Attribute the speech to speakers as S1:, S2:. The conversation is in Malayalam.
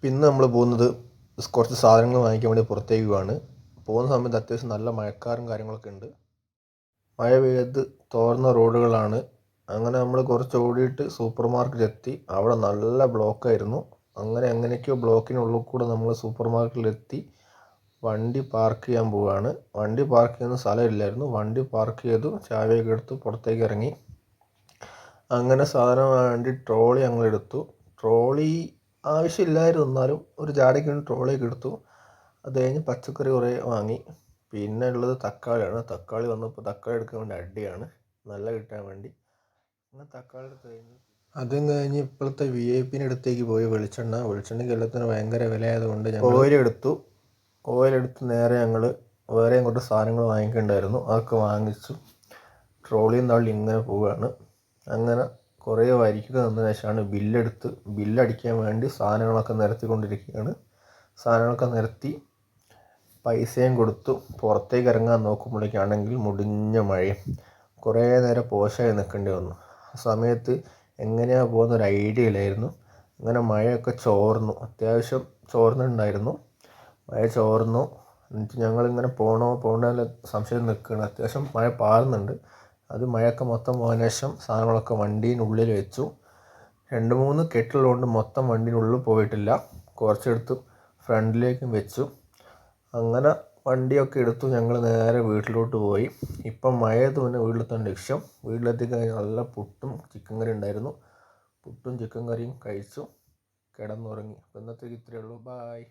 S1: പിന്നെ നമ്മൾ പോകുന്നത് കുറച്ച് സാധനങ്ങൾ വാങ്ങിക്കാൻ വേണ്ടി പുറത്തേക്ക് പോവാണ്. പോകുന്ന സമയത്ത് അത്യാവശ്യം നല്ല മഴക്കാറും കാര്യങ്ങളൊക്കെ ഉണ്ട്. മഴ പെയ്ത് തോർന്ന റോഡുകളാണ്. അങ്ങനെ നമ്മൾ കുറച്ച് ഓടിയിട്ട് സൂപ്പർ മാർക്കറ്റിലെത്തി. അവിടെ നല്ല ബ്ലോക്കായിരുന്നു. അങ്ങനെ എങ്ങനെയൊക്കെയോ ബ്ലോക്കിനുള്ളിൽ കൂടെ നമ്മൾ സൂപ്പർ മാർക്കറ്റിലെത്തി. വണ്ടി പാർക്ക് ചെയ്യാൻ പോവുകയാണ്. വണ്ടി പാർക്ക് ചെയ്യുന്ന സ്ഥലമില്ലായിരുന്നു. വണ്ടി പാർക്ക് ചെയ്തു, ചാവിയൊക്കെ എടുത്ത് പുറത്തേക്ക് ഇറങ്ങി. അങ്ങനെ സാധനം വേണ്ടി ട്രോളി ഞങ്ങൾ എടുത്തു. ട്രോളി ആവശ്യമില്ലായിരുന്നു, എന്നാലും ഒരു ജാടയ്ക്ക് വേണ്ടി ട്രോളിയൊക്കെ എടുത്തു. അത് കഴിഞ്ഞ് പച്ചക്കറി കുറേ വാങ്ങി. പിന്നെ ഉള്ളത് തക്കാളിയാണ്. തക്കാളി വന്നപ്പോൾ തക്കാളി എടുക്കാൻ വേണ്ടി അടിയാണ്, നല്ല കിട്ടാൻ വേണ്ടി. അങ്ങനെ തക്കാളി എടുത്ത് കഴിഞ്ഞു. അതും കഴിഞ്ഞ് ഇപ്പോഴത്തെ VIP അടുത്തേക്ക് പോയി. വെളിച്ചെണ്ണയ്ക്ക് എല്ലാത്തിനും ഭയങ്കര വിലയായതുകൊണ്ട് ഞങ്ങൾ ഓയിലെടുത്ത് നേരെ ഞങ്ങൾ വേറെയും കുറച്ച് സാധനങ്ങൾ വാങ്ങിക്കേണ്ടായിരുന്നു. അതൊക്കെ വാങ്ങിച്ചു. ട്രോളിയും തള്ളി ഇങ്ങനെ പോവുകയാണ്. അങ്ങനെ കുറേ വരിക്കുക നിന്ന ശേഷമാണ് ബില്ലടിക്കാൻ വേണ്ടി സാധനങ്ങളൊക്കെ നിരത്തിക്കൊണ്ടിരിക്കുകയാണ്. സാധനങ്ങളൊക്കെ നിരത്തി പൈസയും കൊടുത്തു പുറത്തേക്ക് ഇറങ്ങാൻ നോക്കുമ്പോഴേക്കാണെങ്കിൽ മുടിഞ്ഞ മഴയും. കുറേ നേരം പോശായി നിൽക്കേണ്ടി വന്നു. ആ സമയത്ത് എങ്ങനെയാണ് പോകുന്നൊരു ഐഡിയ ഇല്ലായിരുന്നു. അങ്ങനെ മഴയൊക്കെ ചോർന്നു, അത്യാവശ്യം ചോർന്നിട്ടുണ്ടായിരുന്നു. മഴ ചോർന്നു. എന്നിട്ട് ഞങ്ങളിങ്ങനെ പോകണമെന്ന് സംശയം നിൽക്കുകയാണ്. അത്യാവശ്യം മഴ പാറുന്നുണ്ട്. അത് മഴയൊക്കെ മൊത്തം പോയതിനു ശേഷം സാധനങ്ങളൊക്കെ വണ്ടീനുള്ളിൽ വെച്ചു. 2-3 കെട്ടുള്ളതുകൊണ്ട് മൊത്തം വണ്ടീനുള്ളിൽ പോയിട്ടില്ല. കുറച്ചെടുത്ത് ഫ്രണ്ടിലേക്കും വെച്ചു. അങ്ങനെ വണ്ടിയൊക്കെ എടുത്തു ഞങ്ങൾ നേരെ വീട്ടിലോട്ട് പോയി. ഇപ്പം മഴയത്ത് പിന്നെ വീട്ടിലെത്താൻ ലക്ഷ്യം. വീട്ടിലെത്തിക്കഴിഞ്ഞാൽ നല്ല പുട്ടും ചിക്കൻ കറി ഉണ്ടായിരുന്നു. പുട്ടും ചിക്കൻ കറിയും കഴിച്ചു കിടന്നുറങ്ങി. അപ്പോൾ ഇന്നത്തേക്ക് ഇത്രയേ ഉള്ളൂ. ബായ്.